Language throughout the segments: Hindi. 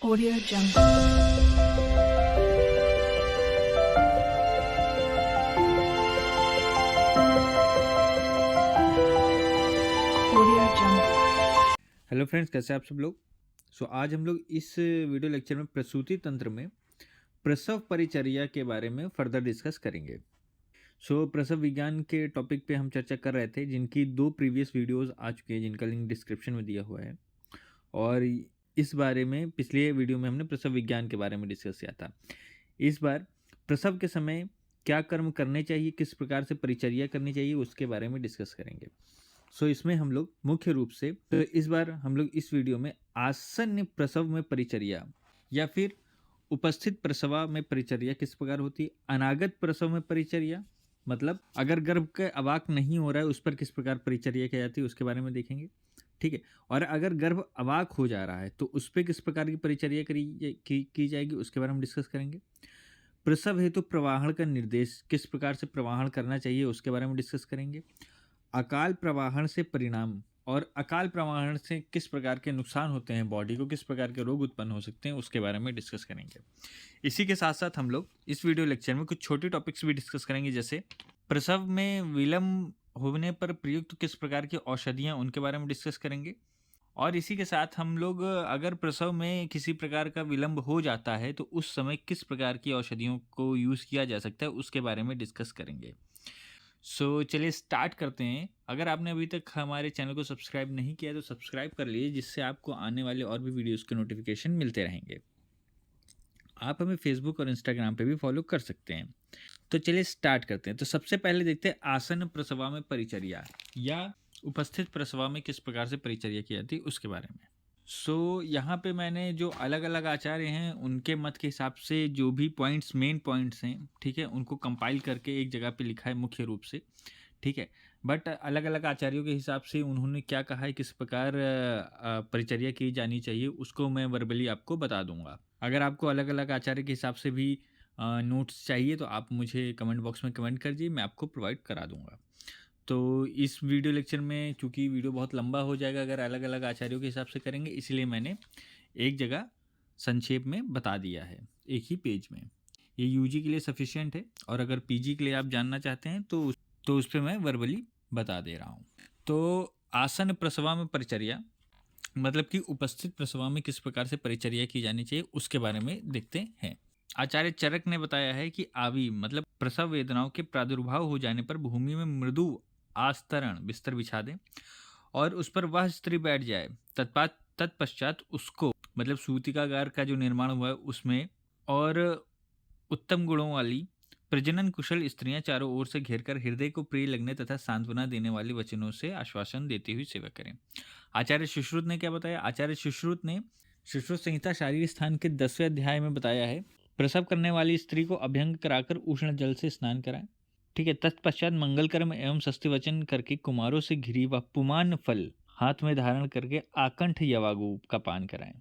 Audio Jungle. Audio Jungle. Hello friends, कैसे हैं आप सब लोग। आज हम लोग इस वीडियो लेक्चर में प्रसूति तंत्र में प्रसव परिचर्या के बारे में फर्दर डिस्कस करेंगे। प्रसव विज्ञान के टॉपिक पे हम चर्चा कर रहे थे, जिनकी 2 प्रीवियस वीडियोस आ चुकी हैं, जिनका लिंक डिस्क्रिप्शन में दिया हुआ है। और इस बारे में पिछले वीडियो में हमने प्रसव विज्ञान के बारे में डिस्कस किया था। इस बार प्रसव के समय क्या कर्म करने चाहिए, किस प्रकार से परिचर्या करनी चाहिए, उसके बारे में डिस्कस करेंगे। इसमें हम लोग मुख्य रूप से इस बार हम लोग इस वीडियो में आसन्न प्रसव में परिचर्या या फिर उपस्थित प्रसवा में परिचर्या किस प्रकार होती है, अनागत प्रसव में परिचर्या मतलब अगर गर्भ के अवाक नहीं हो रहा है उस पर किस प्रकार परिचर्या की जाती है उसके बारे में देखेंगे। ठीक है। और अगर गर्भ अवाक हो जा रहा है तो उस पर किस प्रकार की परिचर्या की जाएगी उसके बारे में डिस्कस करेंगे। प्रसव हेतु प्रवाहन का निर्देश, किस प्रकार से प्रवाहन करना चाहिए उसके बारे में डिस्कस करेंगे। अकाल प्रवाहन से परिणाम और अकाल प्रवाहन से किस प्रकार के नुकसान होते हैं, बॉडी को किस प्रकार के रोग उत्पन्न हो सकते हैं उसके बारे में डिस्कस करेंगे। इसी के साथ साथ हम लोग इस वीडियो लेक्चर में कुछ छोटे टॉपिक्स भी डिस्कस करेंगे, जैसे प्रसव में विलंब होने पर प्रयुक्त किस प्रकार की औषधियाँ उनके बारे में डिस्कस करेंगे। और इसी के साथ हम लोग अगर प्रसव में किसी प्रकार का विलंब हो जाता है तो उस समय किस प्रकार की औषधियों को यूज़ किया जा सकता है उसके बारे में डिस्कस करेंगे। चलिए स्टार्ट करते हैं। अगर आपने अभी तक हमारे चैनल को सब्सक्राइब नहीं किया तो सब्सक्राइब कर लीजिए, जिससे आपको आने वाले और भी वीडियोस के नोटिफिकेशन मिलते रहेंगे। आप हमें फेसबुक और इंस्टाग्राम पे भी फॉलो कर सकते हैं। तो चलिए स्टार्ट करते हैं। तो सबसे पहले देखते हैं आसन्न प्रसवा में परिचर्या या उपस्थित प्रसवा में किस प्रकार से परिचर्या की जाती है उसके बारे में। यहाँ पे मैंने जो अलग अलग आचार्य हैं उनके मत के हिसाब से जो भी पॉइंट्स, मेन पॉइंट्स हैं, ठीक है, उनको कंपाइल करके एक जगह पे लिखा है मुख्य रूप से। ठीक है। बट अलग अलग आचार्यों के हिसाब से उन्होंने क्या कहा है, किस प्रकार परिचर्या की जानी चाहिए उसको मैं वर्बली आपको बता दूंगा। अगर आपको अलग अलग आचार्य के हिसाब से भी नोट्स चाहिए तो आप मुझे कमेंट बॉक्स में कमेंट कर दीजिए, मैं आपको प्रोवाइड करा दूंगा। तो इस वीडियो लेक्चर में चूँकि वीडियो बहुत लंबा हो जाएगा अगर अलग अलग आचार्यों के हिसाब से करेंगे, इसलिए मैंने एक जगह संक्षेप में बता दिया है एक ही पेज में। ये यूजी के लिए सफिशिएंट है, और अगर पीजी के लिए आप जानना चाहते हैं तो उस पर मैं वर्बली बता दे रहा हूँ। तो आसन्न प्रसवा में परिचर्या मतलब कि उपस्थित प्रसवा में किस प्रकार से परिचर्या की जानी चाहिए उसके बारे में देखते हैं। आचार्य चरक ने बताया है कि आवी मतलब प्रसव वेदनाओं के प्रादुर्भाव हो जाने पर भूमि में मृदु आस्तरण बिस्तर बिछा दें और उस पर वह स्त्री बैठ जाए। तत्पश्चात उसको मतलब सूतिकागार का जो निर्माण हुआ है उसमें और उत्तम गुणों वाली प्रजनन कुशल स्त्रियां चारों ओर से घेरकर हृदय को प्रिय लगने तथा सांत्वना देने वाले वचनों से आश्वासन देती हुई सेवा करें। आचार्य सुश्रुत ने क्या बताया? आचार्य सुश्रुत ने सुश्रुत संहिता शारीरिक स्थान के 10वें अध्याय में बताया है, प्रसव करने वाली स्त्री को अभ्यंग कराकर उष्ण जल से स्नान कराएं। ठीक है। तत्पश्चात मंगल कर्म एवं सस्ती वचन करके कुमारों से घिरी व पुमान फल हाथ में धारण करके आकंठ यवागु का पान कराएं।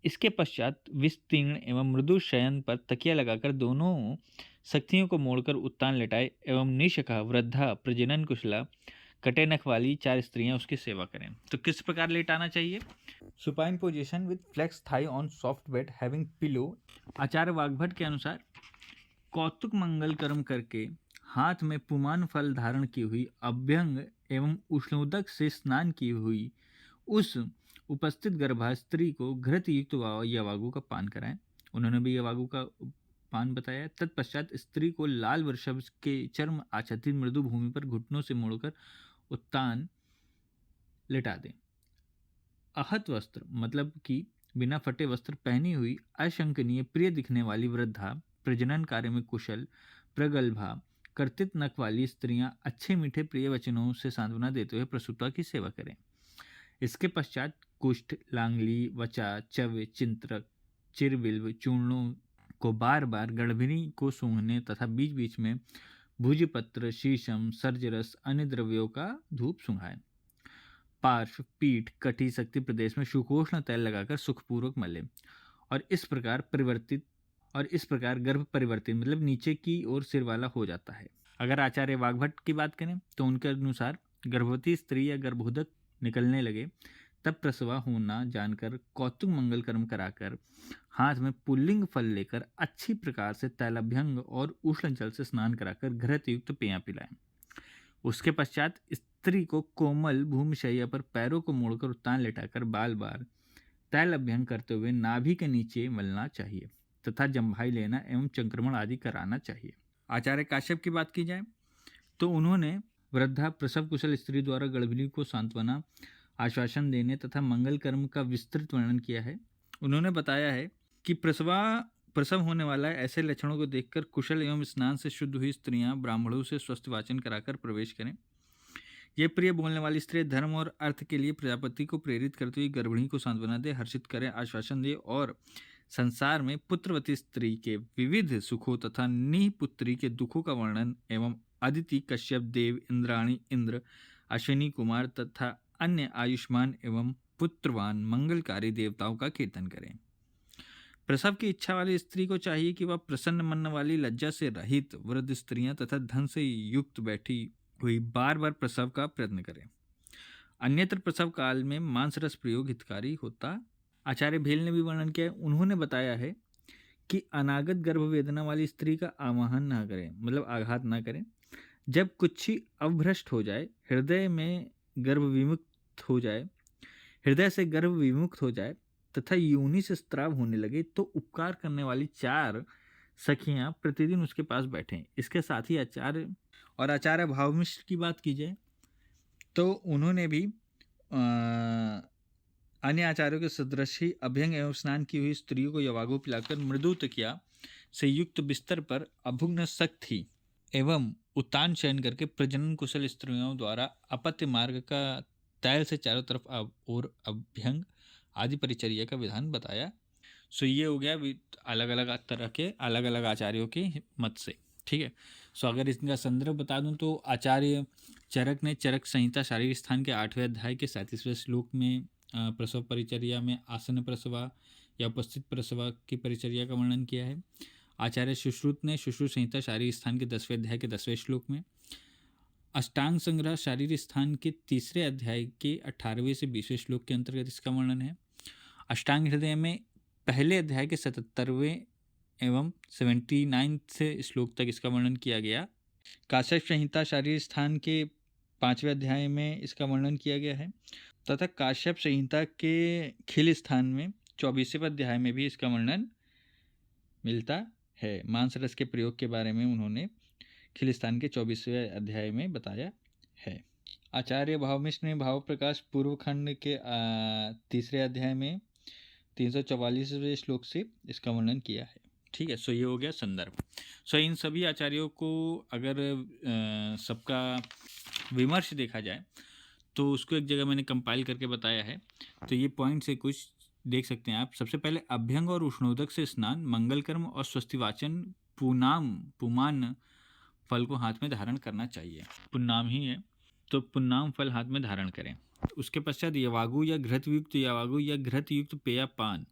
इसके पश्चात विस्तीर्ण एवं मृदु शयन पर तकिया लगाकर दोनों शक्तियों को मोड़कर उत्तान लेटाए एवं निशका वृद्धा प्रजनन कुशला कटे नख वाली 4 स्त्रियां उसकी सेवा करें। तो किस प्रकार लेटाना चाहिए? Supine position with flex thigh on soft bed having pillow. Acharya Vagbhata के अनुसार कौतुक मंगल कर्म करके हाथ में पुमान फल धारण की हुई अभ्यंग एवं उष्णोदक से स्नान की हुई उस उपस्थित गर्भा स्त्री को घृत युक्त यवागु का पान कराएं। उन्होंने भी यवागु का पान बताया। तत्पश्चात स्त्री को लाल वृषभ के चर्म आच्छादित मृदु भूमि पर घुटनों से मोड़कर उत्तान लेटा दें। आहत वस्त्र मतलब कि बिना फटे वस्त्र पहनी हुई अशंकनीय प्रिय दिखने वाली वृद्धा प्रजनन कार्य में कुशल प्रगल्भा कर्तित नख वाली स्त्रियां अच्छे मीठे प्रिय वचनों से सांत्वना देते हुए प्रसूता की सेवा करें। इसके पश्चात कुष्ठ, लांगली, वचा, चव्य, चिंत्रक, चिरबिल्व चूर्णों को बार बार गर्भिणी को सूंघने तथा बीच बीच में भुजपत्र, शीशम, सर्जरस, अन्य द्रव्यों का धूप सूंघाएं। पार्श्व, पीठ, कटी, शक्ति प्रदेश में सुकोष्ण तैल लगाकर सुखपूर्वक मलें और इस प्रकार गर्भ परिवर्तित मतलब नीचे की ओर सिर वाला हो जाता है। अगर आचार्य वाग्भट की बात करें तो उनके अनुसार गर्भवती स्त्री या गर्भोदक निकलने लगे तब प्रसवा होना जानकर कौतुक मंगल कर्म कराकर हाथ में पुल्लिंग फल लेकर अच्छी प्रकार से तैलभ्यंग और उष्ण जल से स्नान कराकर घृत युक्त पेय पिलाएं। उसके पश्चात स्त्री को कोमल भूमिशैया पर पैरों को मोड़कर उत्तान लेटाकर बाल बार तैलभ्यंग करते हुए नाभि के नीचे मलना चाहिए तथा जम्भाई लेना एवं चंक्रमण आदि कराना चाहिए। आचार्य काश्यप की बात की जाए तो उन्होंने वृद्धा प्रसव कुशल स्त्री द्वारा गर्भिणी को सांत्वना आश्वासन देने तथा मंगल कर्म का विस्तृत वर्णन किया है। उन्होंने बताया है कि प्रसव होने वाला है, ऐसे लक्षणों को देखकर कुशल एवं स्नान से शुद्ध हुई स्त्रियां ब्राह्मणों से स्वस्थ वाचन कराकर प्रवेश करें। ये प्रिय बोलने वाली स्त्री धर्म और अर्थ के लिए प्रजापति को प्रेरित करते हुए गर्भिणी को सांत्वना दे, हर्षित करे, आश्वासन दे और संसार में पुत्रवती स्त्री के विविध सुखों तथा निपुत्री के दुखों का वर्णन एवं अदिति, कश्यप, देव, इंद्राणी, इंद्र, अश्विनी कुमार तथा अन्य आयुष्मान एवं पुत्रवान मंगलकारी देवताओं का कीर्तन करें। प्रसव की इच्छा वाली स्त्री को चाहिए कि वह प्रसन्न मन वाली लज्जा से रहित वृद्ध स्त्रियां तथा धन से युक्त बैठी हुई बार बार प्रसव का प्रयत्न करें। अन्यत्र प्रसव काल में मांस रस प्रयोग हितकारी होता। आचार्य भेल ने भी वर्णन किया है। उन्होंने बताया है कि अनागत गर्भ वेदना वाली स्त्री का आवाहन ना करें, मतलब आघात ना करें। जब कुछ ही अवभ्रष्ट हो जाए, हृदय से गर्भ विमुक्त हो जाए तथा योनि से स्त्राव होने लगे तो उपकार करने वाली 4 सखियां प्रतिदिन उसके पास बैठें। इसके साथ ही आचार्य भावमिश्र की बात की जाए तो उन्होंने भी अन्य आचार्यों के सदृश ही अभ्यंग एवं स्नान की हुई स्त्रियों को यवागो पिलाकर मृदु तकिया से युक्त बिस्तर पर अभुग्न सख्ती एवं उत्तान शयन करके प्रजनन कुशल स्त्रियों द्वारा अपत्य मार्ग का तैल से चारों तरफ और अभ्यंग आदि परिचर्या का विधान बताया। सो ये हो गया अलग अलग तरह के अलग अलग आचार्यों के मत से। ठीक है। सो अगर इसका संदर्भ बता दूं तो आचार्य चरक ने चरक संहिता शारीरिक स्थान के 8वें अध्याय के 37वें श्लोक में प्रसव परिचर्या में आसन प्रसवा या उपस्थित प्रसवा की परिचर्या का वर्णन किया है। आचार्य सुश्रुत ने सुश्रुत संहिता शारीरिक स्थान के 10वें अध्याय के 10वें श्लोक में, अष्टांग संग्रह शारीरिक स्थान के 3रे अध्याय के 18वें से 20वें श्लोक के अंतर्गत इसका वर्णन है। अष्टांग हृदय में पहले अध्याय के 77वें एवं 79वें श्लोक तक इसका वर्णन किया गया। काश्यप संहिता शारीरिक स्थान के 5वें अध्याय में इसका वर्णन किया गया है तथा काश्यप संहिता के खिल स्थान में 24वें अध्याय में भी इसका वर्णन मिलता है। मांस रस के प्रयोग के बारे में उन्होंने खिल स्थान के 24वें अध्याय में बताया है। आचार्य भावमिश्र ने भाव प्रकाश पूर्व खंड के 3रे अध्याय में 344वें श्लोक से इसका वर्णन किया है। ठीक है। सो ये हो गया संदर्भ। सो इन सभी आचार्यों को अगर सबका विमर्श देखा जाए तो उसको एक जगह मैंने कंपाइल करके बताया है। तो ये पॉइंट से कुछ देख सकते हैं आप। सबसे पहले अभ्यंग और उष्णोदक से स्नान, मंगल कर्म और स्वस्तिवाचन पुमान फल को हाथ में धारण करना चाहिए। पुन्नाम ही है तो पुन्नाम फल हाथ में धारण करें। उसके पश्चात यवागु या घृत युक्त पेय पान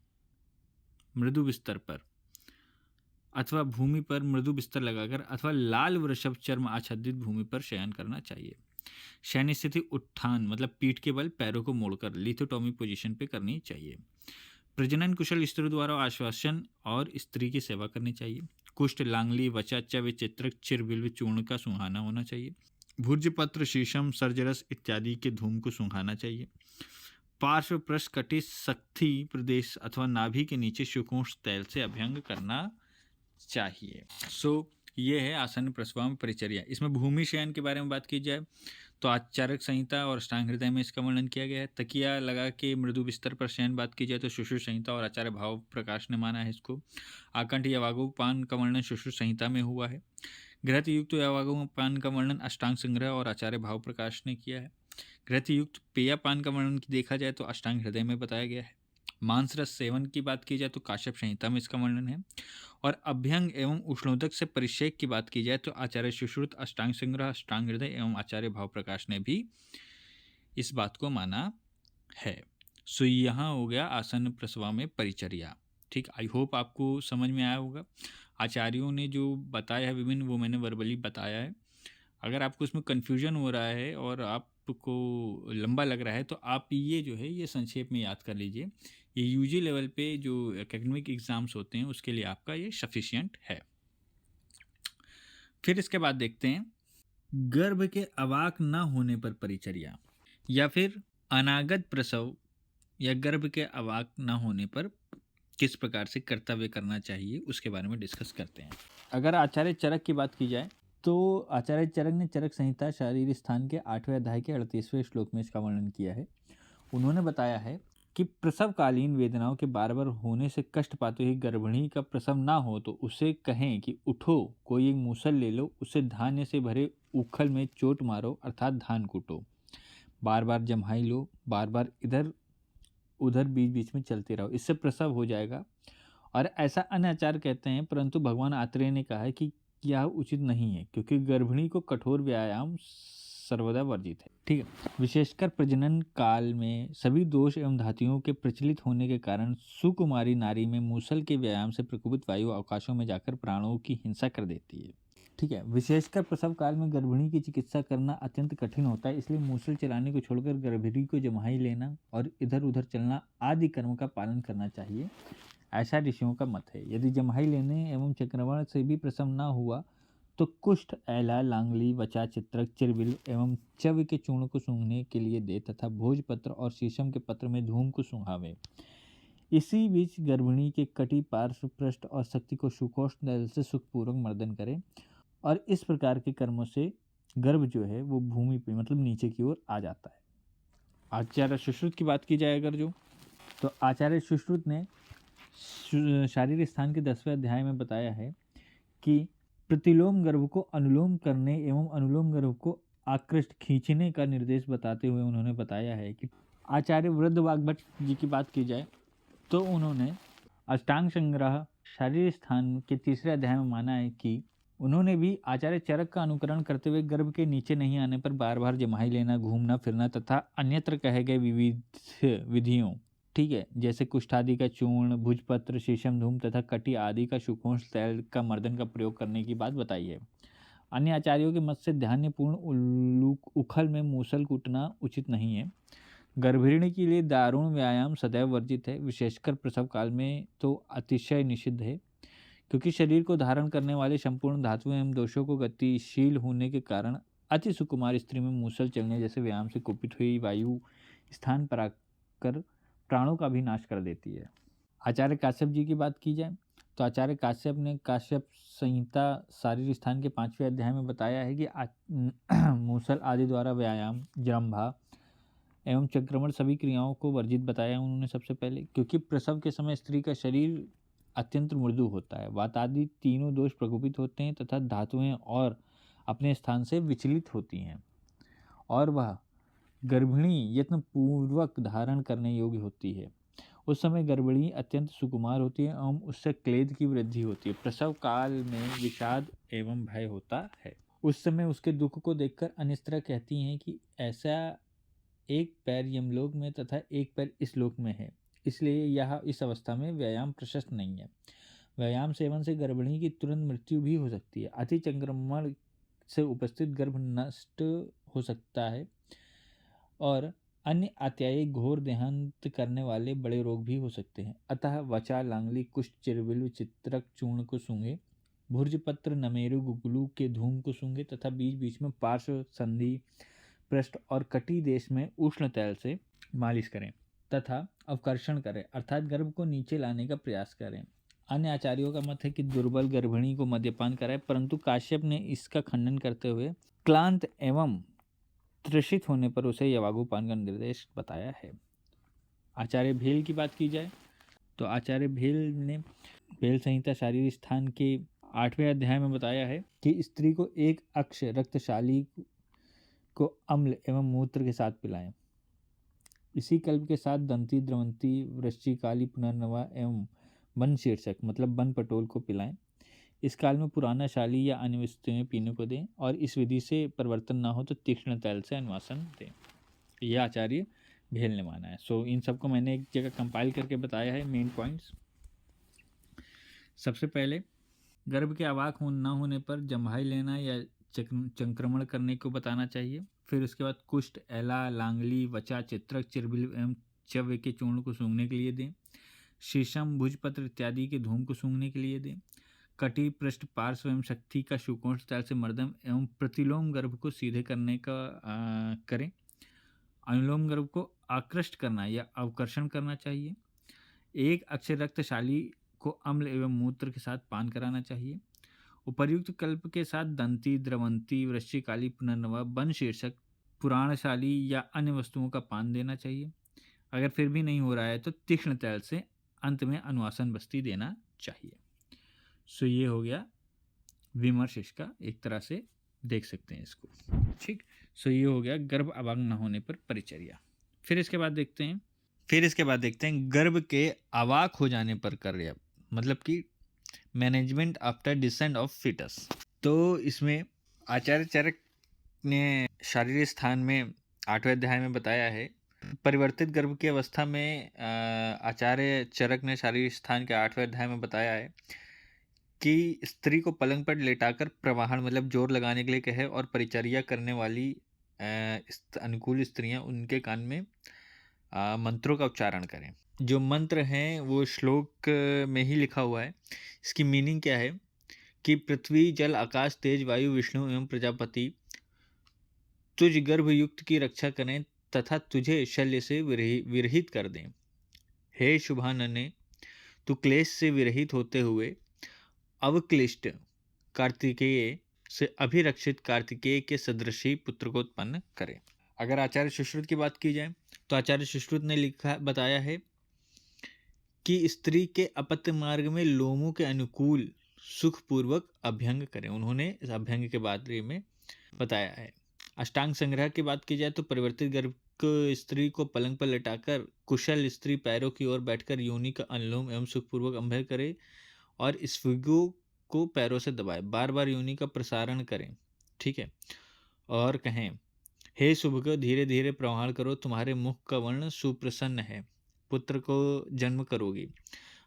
मृदु बिस्तर पर अथवा भूमि पर मृदु बिस्तर लगाकर अथवा लाल वृषभ चर्म आच्छादित भूमि पर शयन करना चाहिए। शयन स्थिति उत्थान मतलब पीठ के बल पैरों को मोड़कर लिथोटॉमी पोजीशन पे करनी चाहिए। प्रजनन कुशल स्त्री द्वारा आश्वासन और स्त्री की सेवा करनी चाहिए। कुष्ठ, लांगली, वचा, चव, चित्रक, चिर, बिल्व, चूर्ण का सुहाना होना चाहिए। भुर्जपत्र, शीशम, सर्जरस इत्यादि के धूम को सुंघाना चाहिए। पार्श्व, पृष्ठ, कटिश, शक्ति प्रदेश अथवा नाभि के नीचे शुकोष तैल से अभ्यंग करना चाहिए। सो ये है आसन प्रसवाम परिचर्या। इसमें भूमि शयन के बारे में बात की जाए तो आचारक संहिता और अष्टांग हृदय में इसका वर्णन किया गया है। तकिया लगा के मृदु बिस्तर पर शयन बात की जाए तो सुश्रुत संहिता और आचार्य भाव प्रकाश ने माना है इसको। आकंठ यवागु पान का वर्णन सुश्रुत संहिता में हुआ है। घृत युक्त यवागु पान का वर्णन अष्टांग संग्रह और आचार्य भाव प्रकाश ने किया है। घृत युक्त पेय पान का वर्णन देखा जाए तो अष्टांग हृदय में बताया गया है। मांस रस सेवन की बात की जाए तो काश्यप संहिता में इसका वर्णन है। और अभ्यंग एवं उष्णोदक से परिषेक की बात की जाए तो आचार्य सुश्रुत, अष्टांग संग्रह, अष्टांग हृदय एवं आचार्य भाव प्रकाश ने भी इस बात को माना है। सो यहाँ हो गया आसन प्रसवा में परिचर्या। ठीक, आई होप आपको समझ में आया होगा। आचार्यों ने जो बताया है विभिन्न वो मैंने वर्बली बताया है। अगर आपको इसमें कन्फ्यूजन हो रहा है और आप आपको लंबा लग रहा है तो आप ये जो है ये संक्षेप में याद कर लीजिए। ये यूजी लेवल पे जो एकेडमिक एग्ज़ाम्स होते हैं उसके लिए आपका ये सफिशिएंट है। फिर इसके बाद देखते हैं गर्भ के अवाक न होने पर परिचर्या या फिर अनागत प्रसव या गर्भ के अवाक न होने पर किस प्रकार से कर्तव्य करना चाहिए उसके बारे में डिस्कस करते हैं। अगर आचार्य चरक की बात की जाए तो आचार्य चरक ने चरक संहिता शारीर स्थान के 8वें अध्याय के 38वें श्लोक में इसका वर्णन किया है। उन्होंने बताया है कि प्रसवकालीन वेदनाओं के बार बार होने से कष्ट पाते हुए गर्भिणी का प्रसव ना हो तो उसे कहें कि उठो, कोई एक मूसल ले लो, उसे धान्य से भरे उखल में चोट मारो अर्थात धान कूटो, बार बार जम्हाई लो, बार बार इधर उधर बीच बीच में चलते रहो, इससे प्रसव हो जाएगा। और ऐसा अन्य आचार्य कहते हैं, परंतु भगवान आत्रेय ने कहा है कि यह उचित नहीं है क्योंकि गर्भिणी को कठोर व्यायाम सर्वदा वर्जित है। ठीक है। विशेषकर प्रजनन काल में सभी दोष एवं धातुओं के प्रचलित होने के कारण सुकुमारी नारी में मूसल के व्यायाम से प्रकुपित वायु अवकाशों में जाकर प्राणों की हिंसा कर देती है। ठीक है। विशेषकर प्रसव काल में गर्भिणी की चिकित्सा करना अत्यंत कठिन होता है, इसलिए मूसल चलाने को छोड़कर गर्भिणी को जम्हाई लेना और इधर उधर चलना आदि कर्म का पालन करना चाहिए, ऐसा ऋषियों का मत है। यदि जम्हाई लेने एवं चक्रवण से भी प्रसव न हुआ तो कुष्ठ, ऐला, लांगली, वचा, चित्रक, चिरबिल एवं चव के चूर्ण को सूंघने के लिए दे तथा भोजपत्र और शीशम के पत्र में धूम को सूंघावे। इसी बीच गर्भिणी के कटी, पार्श्व, पृष्ठ और शक्ति को सुकोष्ठ दल से सुखपूर्वक मर्दन करें और इस प्रकार के कर्मों से गर्भ जो है वो भूमि पे मतलब नीचे की ओर आ जाता है। आचार्य सुश्रुत की बात की जाए अगर जो, तो आचार्य सुश्रुत ने शारीर स्थान के 10वें अध्याय में बताया है कि प्रतिलोम गर्भ को अनुलोम करने एवं अनुलोम गर्भ को आकृष्ट खींचने का निर्देश बताते हुए उन्होंने बताया है कि आचार्य वृद्ध वाग्भट जी की बात की जाए तो उन्होंने अष्टांग संग्रह शारीर स्थान के 3रे अध्याय में माना है कि उन्होंने भी आचार्य चरक का अनुकरण करते हुए गर्भ के नीचे नहीं आने पर बार बार जम्हाई लेना, घूमना फिरना तथा अन्यत्र कहे गए विविध विधियों, ठीक है, जैसे कुष्ठादि का चूर्ण, भुजपत्र, शीशम धूम तथा कटी आदि का सुकोष्ठ तैल का मर्दन का प्रयोग करने की बात बताई है। अन्य आचार्यों के मत से ध्यानपूर्ण उखल में मूसल कूटना उचित नहीं है। गर्भिणी के लिए दारुण व्यायाम सदैव वर्जित है, विशेषकर प्रसव काल में तो अतिशय निषिद्ध है, क्योंकि शरीर को धारण करने वाले संपूर्ण धातुओं एवं दोषों को गतिशील होने के कारण अति सुकुमार स्त्री में मूसल चलने जैसे व्यायाम से कुपित हुई वायु स्थान पर आकर प्राणों का भी नाश कर देती है। आचार्य काश्यप जी की बात की जाए तो आचार्य काश्यप ने काश्यप संहिता शारीर स्थान के 5वें अध्याय में बताया है कि मूसल आदि द्वारा व्यायाम, जृंभा एवं चक्रमण सभी क्रियाओं को वर्जित बताया उन्होंने सबसे पहले, क्योंकि प्रसव के समय स्त्री का शरीर अत्यंत मृदु होता है, वात आदि तीनों दोष प्रकोपित होते हैं तथा धातुएं और अपने स्थान से विचलित होती हैं और वह गर्भिणी यत्न पूर्वक धारण करने योग्य होती है। उस समय गर्भिणी अत्यंत सुकुमार होती है एवं उससे क्लेद की वृद्धि होती है। प्रसव काल में विषाद एवं भय होता है। उस समय उसके दुख को देखकर अन्य स्त्रियां कहती हैं कि ऐसा एक पैर यमलोक में तथा एक पैर इस लोक में है, इसलिए यह इस अवस्था में व्यायाम प्रशस्त नहीं है। व्यायाम सेवन से गर्भिणी की तुरंत मृत्यु भी हो सकती है। अति संक्रमण से उपस्थित गर्भ नष्ट हो सकता है और अन्य अत्यायी घोर देहांत करने वाले बड़े रोग भी हो सकते हैं। अतः वचा, लांगली, कुष्ठ, चिरबिल, चित्रक चूर्ण को सूंघे, भुर्जपत्र, नमेरु, गुगलू के धूम को सूंघे तथा बीच बीच में पार्श्व, संधि, पृष्ठ और कटी देश में उष्ण तैल से मालिश करें तथा अवकर्षण करें अर्थात गर्भ को नीचे लाने का प्रयास करें। अन्य आचार्यों का मत है कि दुर्बल गर्भिणी को मद्यपान कराए, परंतु काश्यप ने इसका खंडन करते हुए क्लांत एवं त्रिषित होने पर उसे यवागुपान का निर्देश बताया है। आचार्य भेल की बात की जाए तो आचार्य भेल ने भेल संहिता शारीर स्थान के 8वें अध्याय में बताया है कि स्त्री को एक अक्ष रक्तशाली को अम्ल एवं मूत्र के साथ पिलाएं। इसी कल्प के साथ दंती, द्रवंती, वृश्चिकाली, पुनर्नवा एवं वन शीर्षक मतलब वन पटोल को पिलाएं। इस काल में पुराना शाली या अन्य वस्तुएं पीने को दें और इस विधि से परिवर्तन ना हो तो तीक्ष्ण तैल से अन्वासन दें। यह आचार्य भेल ने माना है। सो इन सबको मैंने एक जगह कंपाइल करके बताया है मेन पॉइंट्स। सबसे पहले गर्भ के अवाक न होने पर जम्हाई लेना या संक्रमण करने को बताना चाहिए। फिर उसके बाद कुष्ठ, एला, लांगली, वचा, चित्रक, चिरबिल एवं चव्य के चूर्ण को सूंघने के लिए दें। शीशम, भुजपत्र इत्यादि के धूम को सूंघने के लिए दें। कटी, पृष्ठ, पार्श्व एवं शक्ति का शुकोण तैल से मर्दन एवं प्रतिलोम गर्भ को सीधे करने का करें। अनुलोम गर्भ को आकृष्ट करना या अवकर्षण करना चाहिए। एक अक्षर रक्तशाली को अम्ल एवं मूत्र के साथ पान कराना चाहिए। उपर्युक्त कल्प के साथ दंती, द्रवंती, वृश्चिकाली, पुनर्नवा, वन शीर्षक, पुराणशाली या अन्य वस्तुओं का पान देना चाहिए। अगर फिर भी नहीं हो रहा है तो तीक्ष्ण तैल से अंत में अनुवासन बस्ती देना चाहिए। सो ये हो गया विमर्श, इसका एक तरह से देख सकते हैं इसको, ठीक। सो ये हो गया गर्भ अभाग न होने पर परिचर्या। फिर इसके बाद देखते हैं गर्भ के अवाक हो जाने पर कार्य, मतलब कि management after descent of foetus. तो इसमें आचार्य चरक ने शारीरिक स्थान में 8वें अध्याय में बताया है। परिवर्तित गर्भ की अवस्था में आचार्य चरक ने शारीरिक स्थान के 8वें अध्याय में बताया है कि स्त्री को पलंग पर लेटाकर प्रवाहन मतलब जोर लगाने के लिए कहे और परिचर्या करने वाली अनुकूल स्त्रियां उनके कान में मंत्रों का उच्चारण करें। जो मंत्र हैं वो श्लोक में ही लिखा हुआ है। इसकी मीनिंग क्या है कि पृथ्वी, जल, आकाश, तेज, वायु, विष्णु एवं प्रजापति तुझ गर्भयुक्त की रक्षा करें तथा तुझे शल्य से विरहित कर दें। हे शुभानने, तू क्लेश से विरहित होते हुए अवक्लिष्ट कार्तिकेय से अभिरक्षित कार्तिकेय के सदृशी पुत्र को उत्पन्न करे। अगर आचार्य सुश्रुत की बात की जाए तो आचार्य सुश्रुत ने बताया है कि स्त्री के अपत्य मार्ग में लोमों के अनुकूल सुखपूर्वक अभ्यंग करें। उन्होंने इस अभ्यंग के बारे में बताया है। अष्टांग संग्रह की बात की जाए तो परिवर्तित गर्भ स्त्री को पलंग पर लेटाकर कुशल स्त्री पैरों की ओर बैठकर योनि का अनुलोम एवं सुखपूर्वक अभ्यंग करे और स्फिगो को पैरों से दबाए। बार बार योनि का प्रसारण करें, ठीक है। और कहें, हे शुभ को धीरे धीरे प्रवाहन करो, तुम्हारे मुख का वर्ण सुप्रसन्न है, पुत्र को जन्म करोगी।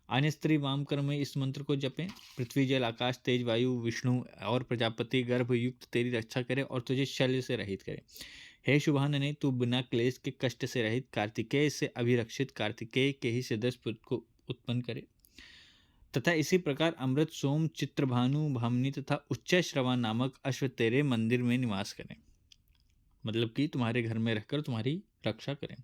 अन्य स्त्री वाम कर्म में इस मंत्र को जपें। पृथ्वी, जल, आकाश, तेज, वायु, विष्णु और प्रजापति गर्भ युक्त तेरी रक्षा करे और तुझे शल्य से रहित करे। हे शुभानने, तू बिना क्लेश के कष्ट से रहित कार्तिकेय से अभिरक्षित कार्तिकेय के ही सदस्य पुत्र को उत्पन्न करे तथा इसी प्रकार अमृत, सोम, चित्रभानु, भामिनी तथा उच्च श्रवा नामक अश्व तेरे मंदिर में निवास करें, मतलब कि तुम्हारे घर में रहकर तुम्हारी रक्षा करें।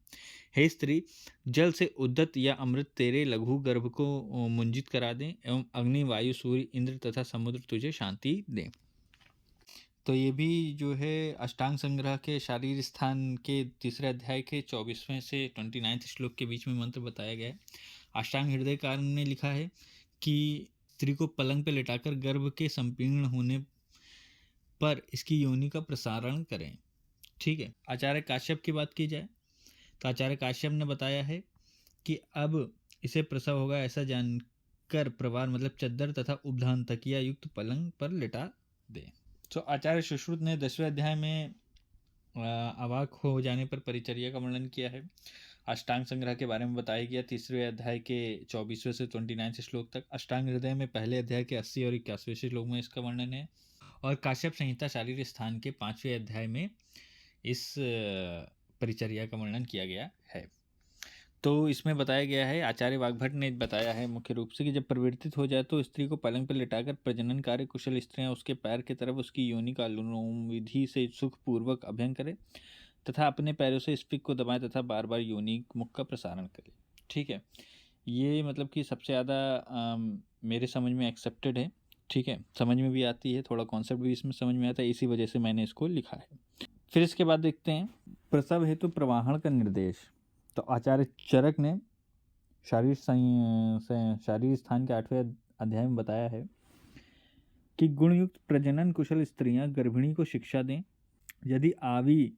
हे स्त्री, जल से उद्दत या अमृत तेरे लघु गर्भ को मुंजित करा दें एवं अग्नि, वायु, सूर्य, इंद्र तथा समुद्र तुझे शांति दें। तो ये भी जो है अष्टांग संग्रह के शारीर स्थान के 3रे अध्याय के 24वें से 29 श्लोक के बीच में मंत्र बताया गया है। अष्टांग हृदय कारण ने लिखा है कि स्त्री को पलंग पर लेटाकर गर्भ के संपीर्ण होने पर इसकी योनि का प्रसारण करें, ठीक है। आचार्य काश्यप की बात की जाए तो आचार्य काश्यप ने बताया है कि अब इसे प्रसव होगा ऐसा जानकर प्रवार मतलब चद्दर तथा उपधान तकिया युक्त पलंग पर लेटा दे। तो आचार्य सुश्रुत ने 10वें अध्याय में अवाक हो जाने पर परिचर्या का वर्णन किया है। अष्टांग संग्रह के बारे में बताया गया 3रे अध्याय के 24वें से 29 श्लोक तक। अष्टांग हृदय में पहले अध्याय के 80 और 81वें श्लोक में इसका वर्णन है और काश्यप संहिता शारीरिक स्थान के 5वें अध्याय में इस परिचर्या का वर्णन किया गया है। तो इसमें बताया गया है, आचार्य वाग्भट ने बताया है मुख्य रूप से कि जब परिवर्तित हो जाए तो स्त्री को पलंग पर लेटाकर प्रजनन कार्य कुशल स्त्रियां उसके पैर की तरफ उसकी योनि का अनुलोम विधि से सुखपूर्वक अभ्यंग करें तथा अपने पैरों से स्पिक को दबाएं तथा बार बार योनि मुख का प्रसारण करें, ठीक है। ये मतलब कि सबसे ज़्यादा मेरे समझ में एक्सेप्टेड है, ठीक है, समझ में भी आती है, थोड़ा कॉन्सेप्ट भी इसमें समझ में आता है, इसी वजह से मैंने इसको लिखा है। फिर इसके बाद देखते हैं प्रसव हेतु प्रवाहन का निर्देश। तो आचार्य चरक ने शारीर स्थान के 8वें अध्याय में बताया है कि गुणयुक्त प्रजनन कुशल स्त्रियां गर्भिणी को शिक्षा दें। यदि आवी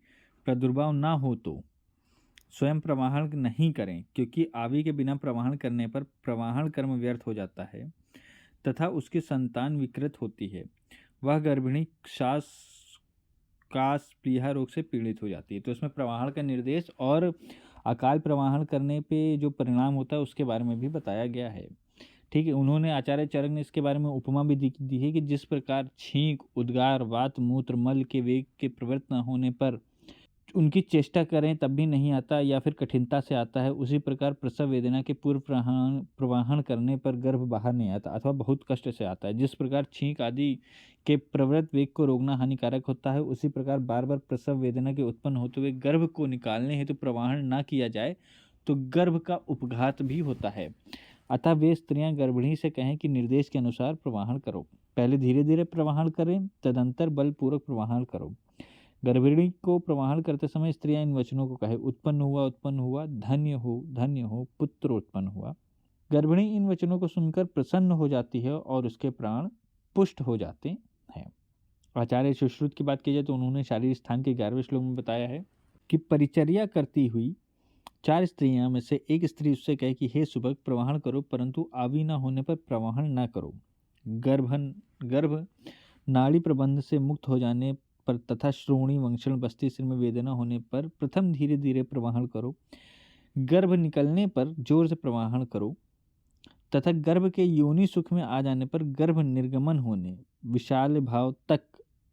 प्रादुर्भाव ना हो तो स्वयं प्रवाहन नहीं करें, क्योंकि आवी के बिना प्रवाहन करने पर प्रवाहन कर्म व्यर्थ हो जाता है तथा उसकी संतान विकृत होती है। वह गर्भिणी श्वास काश प्लीहा रोग से पीड़ित हो जाती है। तो इसमें प्रवाहन का निर्देश और अकाल प्रवाहन करने पे जो परिणाम होता है उसके बारे में भी बताया गया है, ठीक है, उन्होंने आचार्य चरक ने इसके बारे में उपमा भी दी है कि जिस प्रकार छींक, उद्गार, वात, मूत्र, मल के वेग के प्रवृत्त न होने पर उनकी चेष्टा करें तब भी नहीं आता या फिर कठिनता से आता है, उसी प्रकार प्रसव वेदना के पूर्व प्रवाहन करने पर गर्भ बाहर नहीं आता अथवा बहुत कष्ट से आता है। जिस प्रकार छींक आदि के प्रवृत्त वेग को रोकना हानिकारक होता है, उसी प्रकार बार बार प्रसव वेदना के उत्पन्न होते हुए गर्भ को निकालने हेतु प्रवाहन न किया जाए तो गर्भ का उपघात भी होता है। अतः वे स्त्रियां गर्भिणी से कहें कि निर्देश के अनुसार प्रवाहन करो, पहले धीरे धीरे प्रवाहन करें, तदंतर बलपूर्वक प्रवाहन करो। गर्भिणी को प्रवाहन करते समय स्त्रियां इन वचनों को कहे, उत्पन्न हुआ, धन्य हो, पुत्र उत्पन्न हुआ। गर्भिणी इन वचनों को सुनकर प्रसन्न हो जाती है और उसके प्राण पुष्ट हो जाते हैं। आचार्य सुश्रुत की बात की जाए तो उन्होंने शारीरिक स्थान के 11वें श्लोक में बताया है कि परिचर्या करती हुई 4 स्त्रियां में से एक स्त्री उससे कहे कि हे सुभग प्रवाहन करो, परंतु आवी न होने पर प्रवाहन न करो। गर्भ नाड़ी प्रबंध से मुक्त हो जाने पर तथा श्रोणी, वंशल, बस्ती, सिर में वेदना होने पर प्रथम धीरे धीरे प्रवाहन करो। गर्भ निकलने पर जोर से प्रवाहन करो तथा गर्भ के योनि सुख में आ जाने पर गर्भ निर्गमन होने विशाल भाव तक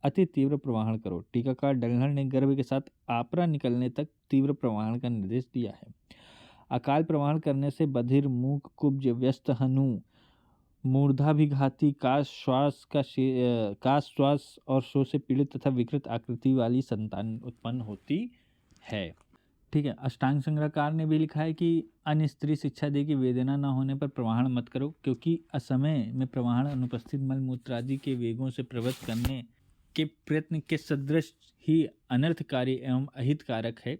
अति तीव्र प्रवाहन करो। टीकाकार डल्हर ने गर्भ के साथ आपरा निकलने तक तीव्र प्रवाहन का निर्देश दिया है। अकाल प्रवाहन करने से बधिर, मूक, कुब्ज, व्यस्त, हनु, मूर्धाभिघाती, काश, श्वास और शो से पीड़ित तथा विकृत आकृति वाली संतान उत्पन्न होती है। ठीक है, अष्टांग संग्रहकार ने भी लिखा है कि अन्य स्त्री शिक्षा दे कि वेदना न होने पर प्रवाहन मत करो, क्योंकि असमय में प्रवाहन अनुपस्थित मल मूत्र आदि के वेगों से प्रवृत्त करने के प्रयत्न के सदृश ही अनर्थकारी एवं अहितकारक है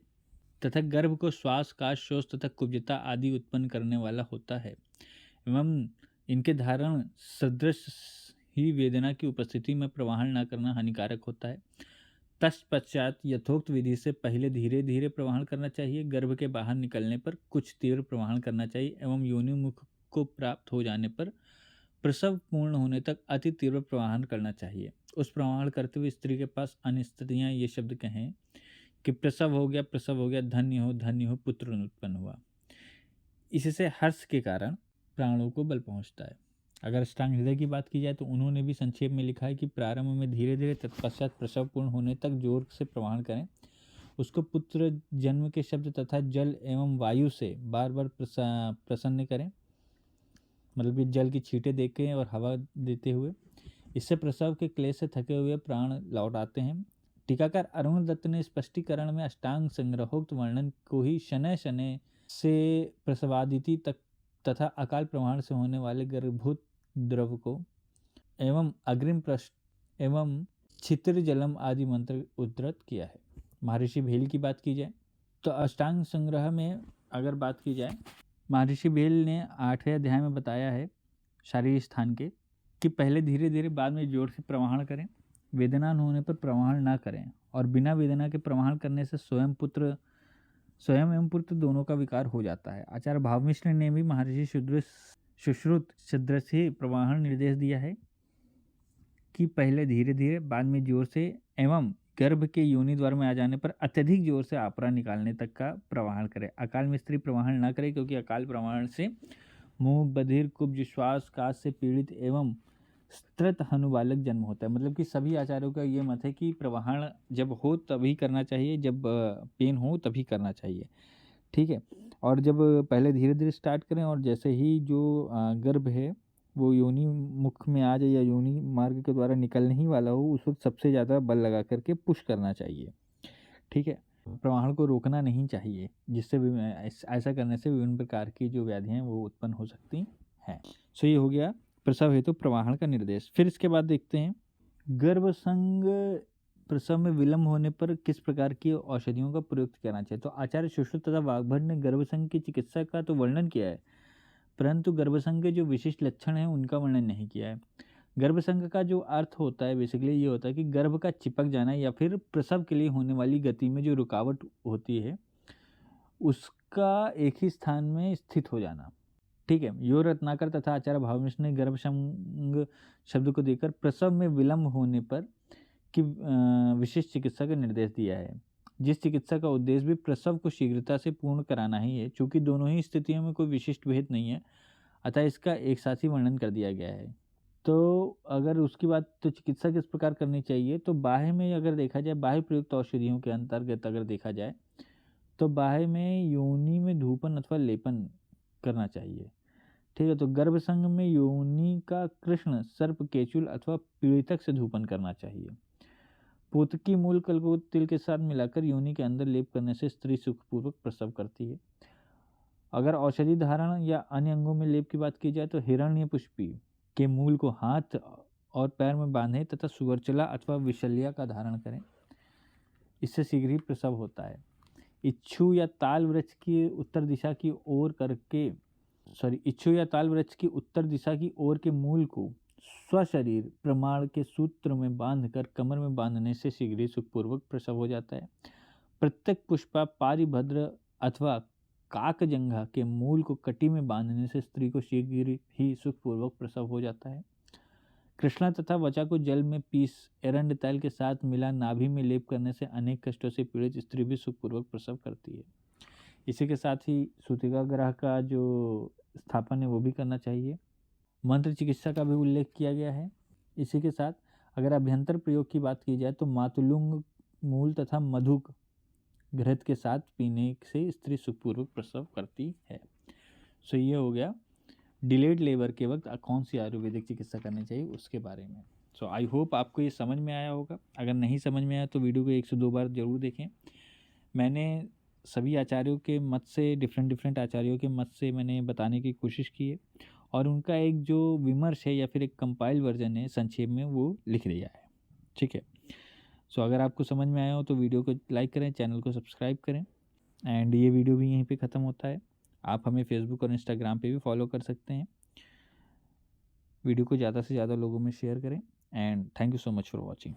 तथा गर्भ को श्वास, काश, शोष तथा कुब्जता आदि उत्पन्न करने वाला होता है एवं इनके धारण सदृश ही वेदना की उपस्थिति में प्रवाहन न करना हानिकारक होता है। तत्पश्चात यथोक्त विधि से पहले धीरे धीरे प्रवाहन करना चाहिए। गर्भ के बाहर निकलने पर कुछ तीव्र प्रवाहन करना चाहिए एवं योनि मुख को प्राप्त हो जाने पर प्रसव पूर्ण होने तक अति तीव्र प्रवाहन करना चाहिए। उस प्रवाहन करते हुए स्त्री के पास अन्य स्त्रियां ये शब्द कहें कि प्रसव हो गया, धन्य हो, पुत्र उत्पन्न हुआ। इससे हर्ष के कारण प्राणों को बल पहुंचता है। अगर अष्टांग हृदय की बात की जाए तो उन्होंने भी संक्षेप में लिखा है कि प्रारंभ में धीरे धीरे तत्पश्चात प्रसव पूर्ण होने तक जोर से प्रवाहन करें। उसको पुत्र जन्म के शब्द तथा जल एवं वायु से बार बार प्रसन्न करें, मतलब कि जल की छींटे देके और हवा देते हुए। इससे प्रसव के क्लेश से थके हुए प्राण लौट आते हैं। टीकाकार अरुण दत्त ने स्पष्टीकरण में अष्टांग संग्रहोक्त वर्णन को ही शनय शनय से प्रसवादिति तक तथा अकाल प्रवाहन से होने वाले गर्भभूत द्रव को एवं अग्रिम पृष्ठ एवं छित्र जलम आदि मंत्र उद्धृत किया है। महर्षि भेल की बात की जाए तो अष्टांग संग्रह में अगर बात की जाए, महर्षि भेल ने 8वें अध्याय में बताया है शारीरिक स्थान के कि पहले धीरे धीरे बाद में जोर से प्रवाहन करें, वेदना न होने पर प्रवाहन ना करें और बिना वेदना के प्रवाहन करने से स्वयं एवं पुत्र दोनों का विकार हो जाता है। आचार्य भावमिश्र ने भी महर्षि सुश्रुत सदृश ही प्रवाहन निर्देश दिया है कि पहले धीरे धीरे बाद में जोर से एवं गर्भ के योनि द्वार में आ जाने पर अत्यधिक जोर से आपरा निकालने तक का प्रवाहन करे। अकाल में स्त्री प्रवाहन न करे, क्योंकि अकाल प्रवाहन से मूक, बधिर, कुब्ज, श्वास, काश से पीड़ित एवं स्त्रत हनु बालक जन्म होता है। मतलब कि सभी आचार्यों का ये मत है कि प्रवाहन जब हो तभी करना चाहिए, जब पेन हो तभी करना चाहिए। ठीक है, और जब पहले धीरे धीरे स्टार्ट करें और जैसे ही जो गर्भ है वो योनि मुख में आ जाए या योनि मार्ग के द्वारा निकलने ही वाला हो, उस वक्त सबसे ज़्यादा बल लगा करके पुश करना चाहिए। ठीक है, प्रवाहन को रोकना नहीं चाहिए, जिससे ऐसा करने से विभिन्न प्रकार की जो व्याधियाँ हैं वो उत्पन्न हो सकती हैं। सो ये हो गया प्रसव हेतु प्रवाहन का निर्देश। फिर इसके बाद देखते हैं गर्भसंग प्रसव में विलंब होने पर किस प्रकार की औषधियों का प्रयोग करना चाहिए। तो आचार्य सुश्रुत तथा वाग्भट ने गर्भसंग की चिकित्सा का तो वर्णन किया है, परंतु गर्भसंग के जो विशिष्ट लक्षण हैं उनका वर्णन नहीं किया है। गर्भसंग का जो अर्थ होता है बेसिकली ये होता है कि गर्भ का चिपक जाना या फिर प्रसव के लिए होने वाली गति में जो रुकावट होती है उसका एक ही स्थान में स्थित हो जाना। ठीक है, यो रत्नाकर तथा आचार्य भावमिश्र ने गर्भसंग शब्द को देकर प्रसव में विलंब होने पर की विशिष्ट चिकित्सा का निर्देश दिया है, जिस चिकित्सा का उद्देश्य भी प्रसव को शीघ्रता से पूर्ण कराना ही है। चूंकि दोनों ही स्थितियों में कोई विशिष्ट भेद नहीं है, अतः इसका एक साथ ही वर्णन कर दिया गया है। तो अगर उसकी बात तो चिकित्सा किस प्रकार करनी चाहिए, तो बाह्य में अगर देखा जाए, बाह्य प्रयुक्त औषधियों के अंतर्गत अगर देखा जाए तो बाह्य में योनि में धूपन अथवा लेपन करना चाहिए। ठीक है, तो गर्भ संघ में योनि का कृष्ण सर्प केचुल अथवा पीड़ितक से धूपन करना चाहिए। पोतकी मूल कल को तिल के साथ मिलाकर योनि के अंदर लेप करने से स्त्री सुखपूर्वक प्रसव करती है। अगर औषधि धारण या अन्य अंगों में लेप की बात की जाए तो हिरण्य पुष्पी के मूल को हाथ और पैर में बांधें तथा सुवर्चला अथवा विशल्या का धारण करें, इससे शीघ्र ही प्रसव होता है। इच्छू या ताल वृक्ष की उत्तर दिशा की ओर के मूल को स्वशरीर प्रमाण के सूत्र में बांधकर कमर में बांधने से शीघ्र ही सुखपूर्वक प्रसव हो जाता है। प्रत्येक पुष्पा पारिभद्र अथवा काकजंघा के मूल को कटी में बांधने से स्त्री को शीघ्र ही सुखपूर्वक प्रसव हो जाता है। कृष्णा तथा वचा को जल में पीस एरंड तैल के साथ मिला नाभि में लेप करने से अनेक कष्टों से पीड़ित स्त्री भी सुखपूर्वक प्रसव करती है। इसी के साथ ही सूतिका ग्रह का जो स्थापन है वो भी करना चाहिए। मंत्र चिकित्सा का भी उल्लेख किया गया है। इसी के साथ अगर अभ्यंतर प्रयोग की बात की जाए तो मातुलुंग मूल तथा मधुक घृत के साथ पीने से स्त्री सुखपूर्वक प्रसव करती है। सो ये हो गया डिलेड लेबर के वक्त कौन सी आयुर्वेदिक चिकित्सा करनी चाहिए उसके बारे में। सो आई होप आपको ये समझ में आया होगा। अगर नहीं समझ में आया तो वीडियो को 1 से 2 बार जरूर देखें। मैंने सभी आचार्यों के मत से, डिफरेंट आचार्यों के मत से मैंने बताने की कोशिश की है और उनका एक जो विमर्श है या फिर एक कंपाइल वर्जन है संक्षेप में वो लिख दिया है। ठीक है, सो अगर आपको समझ में आया हो तो वीडियो को लाइक करें, चैनल को सब्सक्राइब करें एंड ये वीडियो भी यहीं पे ख़त्म होता है। आप हमें फेसबुक और इंस्टाग्राम पे भी फॉलो कर सकते हैं। वीडियो को ज़्यादा से ज़्यादा लोगों में शेयर करें and thank you so much for watching.